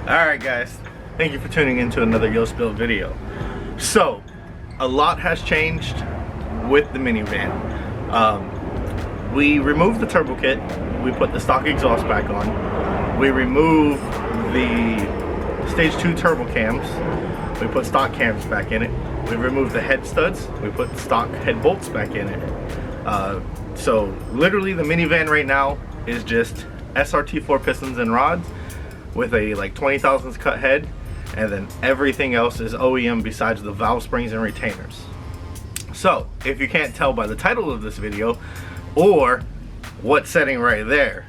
Alright guys, thank you for tuning into another Yo Spill video. So, a lot has changed with the minivan. We removed the turbo kit, we put the stock exhaust back on, we removed the stage 2 turbo cams, we put stock cams back in it, we removed the head studs, we put stock head bolts back in it. So literally the minivan right now is just SRT4 pistons and rods with a like 20 thousandths cut head, and then everything else is OEM besides the valve springs and retainers. So if you can't tell by the title of this video or what's setting right there,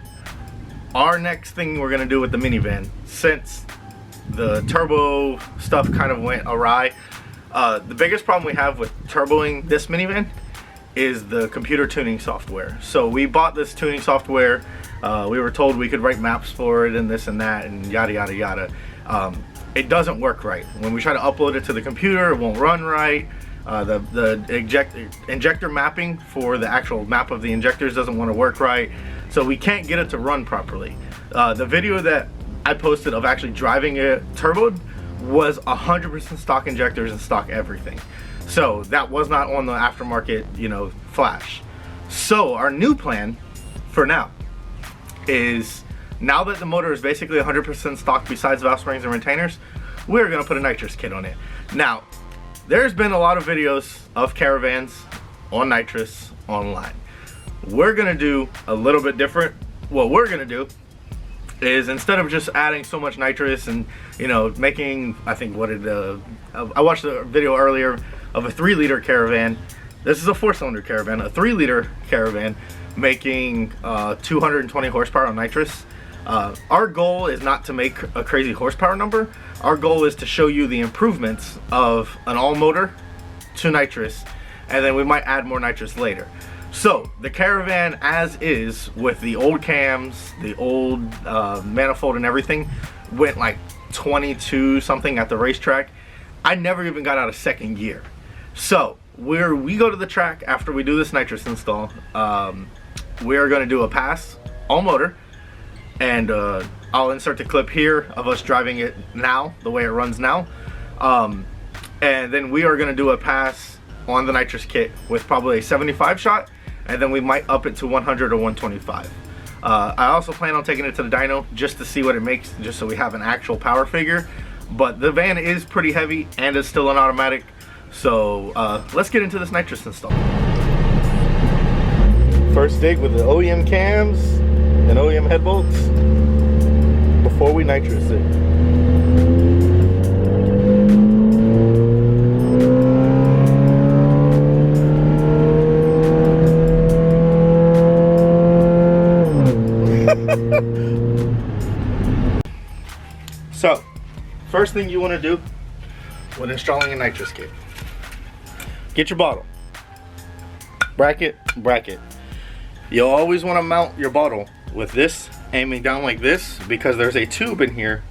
our next thing we're gonna do with the minivan, since the turbo stuff kind of went awry, the biggest problem we have with turboing this minivan is the computer tuning software. So we bought this tuning software. We were told we could write maps for it and this and that and yada yada yada. It doesn't work right. When we try to upload it to the computer, it won't run right. The injector mapping for the actual map of the injectors doesn't want to work right. So we can't get it to run properly. The video that I posted of actually driving it turboed was 100% stock injectors and stock everything. So that was not on the aftermarket, you know, flash. So our new plan for now is, now that the motor is basically 100% stock besides valve springs and retainers, we're gonna put a nitrous kit on it. Now, there's been a lot of videos of caravans on nitrous online. We're gonna do a little bit different. What we're gonna do is, instead of just adding so much nitrous and, you know, making, I think, I watched a video earlier of a 3-liter caravan. This is a 4-cylinder caravan, a 3-liter caravan making 220 horsepower on nitrous. Our goal is not to make a crazy horsepower number. Our goal is to show you the improvements of an all motor to nitrous, and then we might add more nitrous later. So the caravan as is, with the old cams, the old manifold and everything, went like 22 something at the racetrack. I never even got out of second gear. So we go to the track after we do this nitrous install. We are going to do a pass all motor, and I'll insert the clip here of us driving it now, the way it runs now, and then we are going to do a pass on the nitrous kit with probably a 75 shot, and then we might up it to 100 or 125. I also plan on taking it to the dyno just to see what it makes, just so we have an actual power figure. But the van is pretty heavy and is still an automatic, so let's get into this nitrous install. First dig with the OEM cams and OEM head bolts before we nitrous it. So, first thing you want to do when installing a nitrous kit, get your bottle, bracket. You'll always want to mount your bottle with this aiming down like this, because there's a tube in here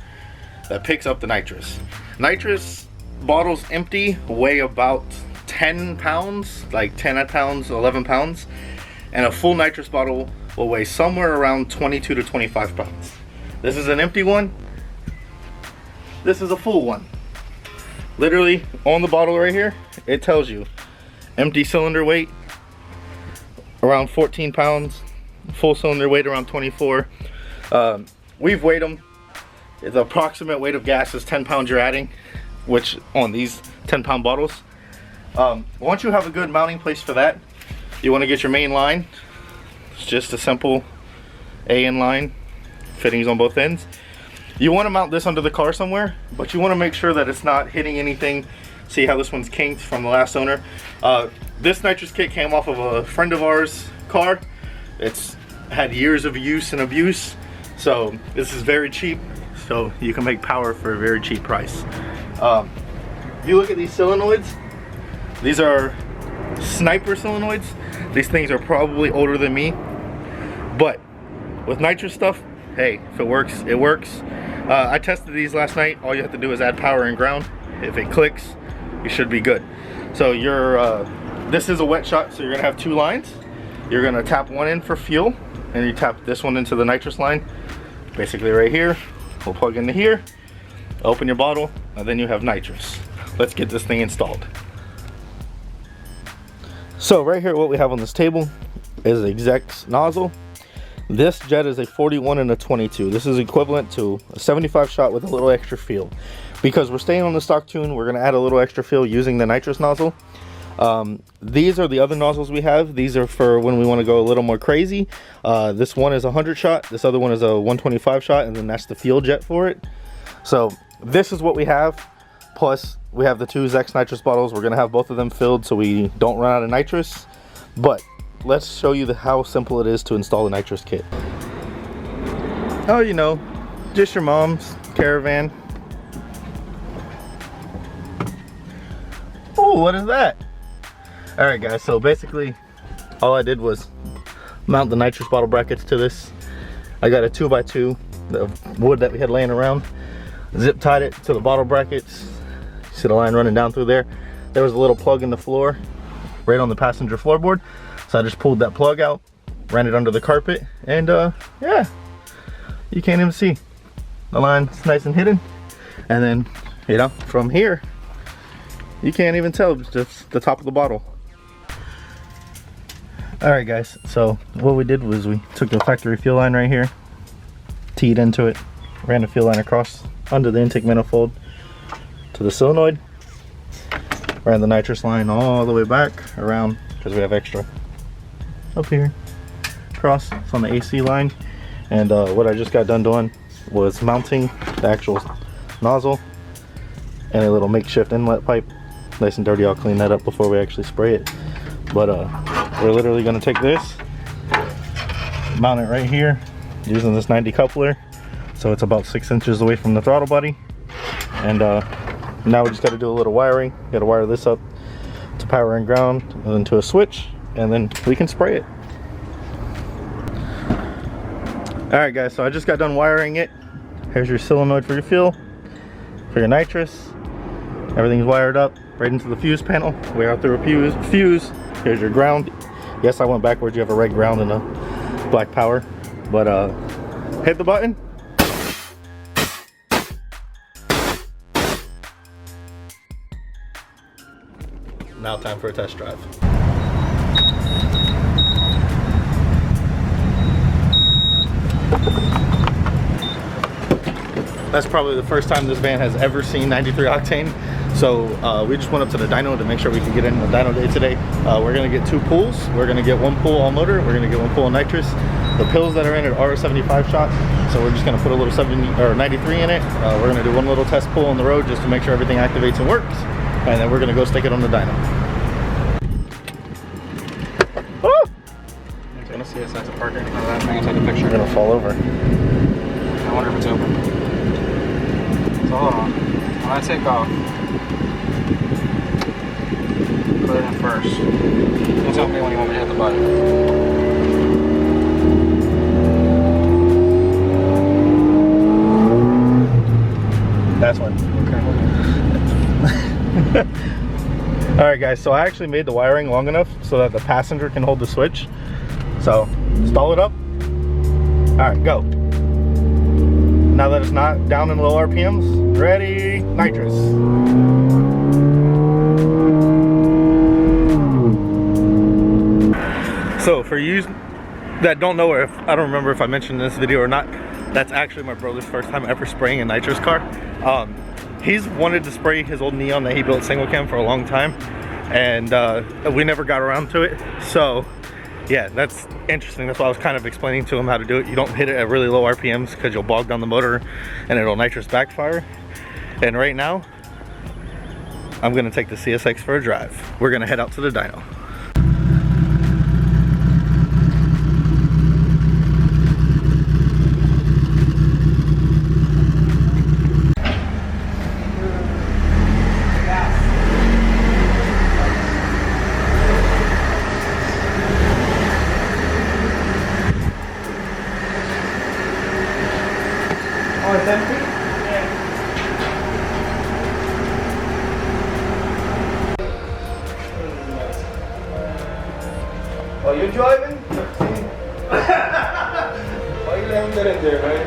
that picks up the nitrous. Nitrous bottles empty weigh about 10 pounds, like 10 pounds, 11 pounds, and a full nitrous bottle will weigh somewhere around 22 to 25 pounds. This is an empty one. This is a full one. Literally on the bottle right here, it tells you empty cylinder weight around 14 pounds, full cylinder weight around 24. We've weighed them. The approximate weight of gas is 10 pounds you're adding, which on these 10-pound bottles. Once you have a good mounting place for that, you want to get your main line. It's just a simple AN line, fittings on both ends. You want to mount this under the car somewhere, but you want to make sure that it's not hitting anything. See how this one's kinked from the last owner? This nitrous kit came off of a friend of ours' car. It's had years of use and abuse, so this is very cheap, so you can make power for a very cheap price. If you look at these solenoids, these are sniper solenoids. These things are probably older than me, but with nitrous stuff, hey, if it works, it works. I tested these last night. All you have to do is add power and ground. If it clicks, you should be good. So this is a wet shot, so you're gonna have 2 lines. You're gonna tap one in for fuel, and you tap this one into the nitrous line, basically right here. We'll plug into here, Open your bottle, and then you have nitrous. Let's get this thing installed. So right here, what we have on this table is the exec's nozzle. This jet is a 41 and a 22. This is equivalent to a 75 shot with a little extra fuel. Because we're staying on the stock tune, we're gonna add a little extra fuel using the nitrous nozzle. These are the other nozzles we have. These are for when we want to go a little more crazy. This one is a 100 shot, this other one is a 125 shot, and then that's the fuel jet for it. So this is what we have, plus we have the two Zex nitrous bottles. We're gonna have both of them filled so we don't run out of nitrous. But let's show you how simple it is to install the nitrous kit. Oh, you know, just your mom's Caravan. Oh, what is that? All right, guys, so basically all I did was mount the nitrous bottle brackets to this. I got a 2x2 of wood that we had laying around, zip tied it to the bottle brackets. You see the line running down through there. There was a little plug in the floor right on the passenger floorboard, so I just pulled that plug out, ran it under the carpet, and yeah, you can't even see the line's nice and hidden. And then, you know, from here you can't even tell, just the top of the bottle. All right, guys, so what we did was we took the factory fuel line right here, teed into it, ran the fuel line across under the intake manifold to the solenoid, ran the nitrous line all the way back around, because we have extra up here, across. It's on the AC line. And what I just got done doing was mounting the actual nozzle and a little makeshift inlet pipe. Nice and dirty. I'll clean that up before we actually spray it. But we're literally going to take this, mount it right here using this 90 coupler, so it's about 6 inches away from the throttle body. And now we just got to do a little wiring. Got to wire this up to power and ground, and then to a switch, and then we can spray it. All right, guys, so I just got done wiring it. Here's your solenoid for your fuel, for your nitrous. Everything's wired up right into the fuse panel. We are through a fuse. Here's your ground. Yes, I went backwards. You have a red ground and a black power. But hit the button. Now time for a test drive. That's probably the first time this van has ever seen 93 octane. So we just went up to the dyno to make sure we could get in the dyno day today. We're gonna get 2 pulls. We're gonna get 1 pull all motor. We're gonna get 1 pull all nitrous. The pills that are in it are a 75 shot. So we're just gonna put a little 93 in it. We're gonna do 1 little test pull on the road just to make sure everything activates and works. And then we're gonna go stick it on the dyno. Woo! It's gonna see us at the parking. Oh, that thing inside the picture. We're gonna fall over. I wonder if it's open. So hold on. When I take off, put it in first. You tell me when you want me to hit the button. That's one. Okay. All right, guys, so I actually made the wiring long enough so that the passenger can hold the switch. So install it up. All right, go. Now that it's not down in low RPMs, ready, nitrous. So for you that don't know, or if I don't remember if I mentioned in this video or not, that's actually my brother's first time ever spraying a nitrous car. He's wanted to spray his old Neon that he built single cam for a long time, and we never got around to it. So yeah, that's interesting. That's why I was kind of explaining to him how to do it. You don't hit it at really low RPMs because you'll bog down the motor and it'll nitrous backfire. And right now, I'm gonna take the CSX for a drive. We're gonna head out to the dyno. Oh, it's empty? Yeah. Oh, you driving? Why you left that in there, man?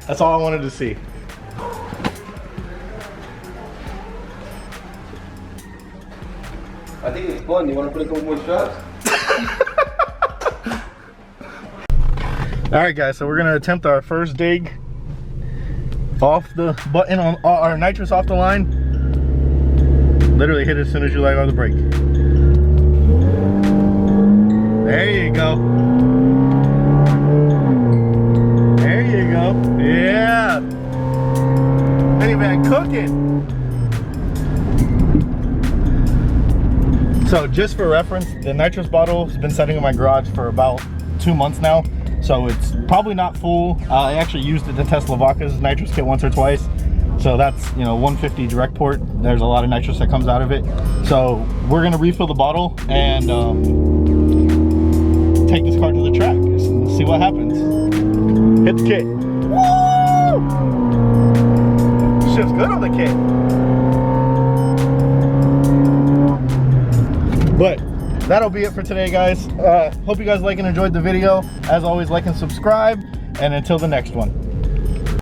That's all I wanted to see. I think it's fun. You want to put a couple more straps? All right, guys. So we're gonna attempt our first dig off the button on our nitrous off the line. Literally hit it as soon as you let go of the brake. There you go. There you go. Yeah. Minivan cooking. So just for reference, the nitrous bottle has been sitting in my garage for about 2 months now. So it's probably not full. I actually used it to test Lavaka's nitrous kit once or twice. So that's, you know, 150 direct port. There's a lot of nitrous that comes out of it. So we're gonna refill the bottle and take this car to the track and see what happens. Hit the kit. Woo! Shit's good on the kit. But that'll be it for today, guys. Hope you guys like and enjoyed the video. As always, like and subscribe. And until the next one.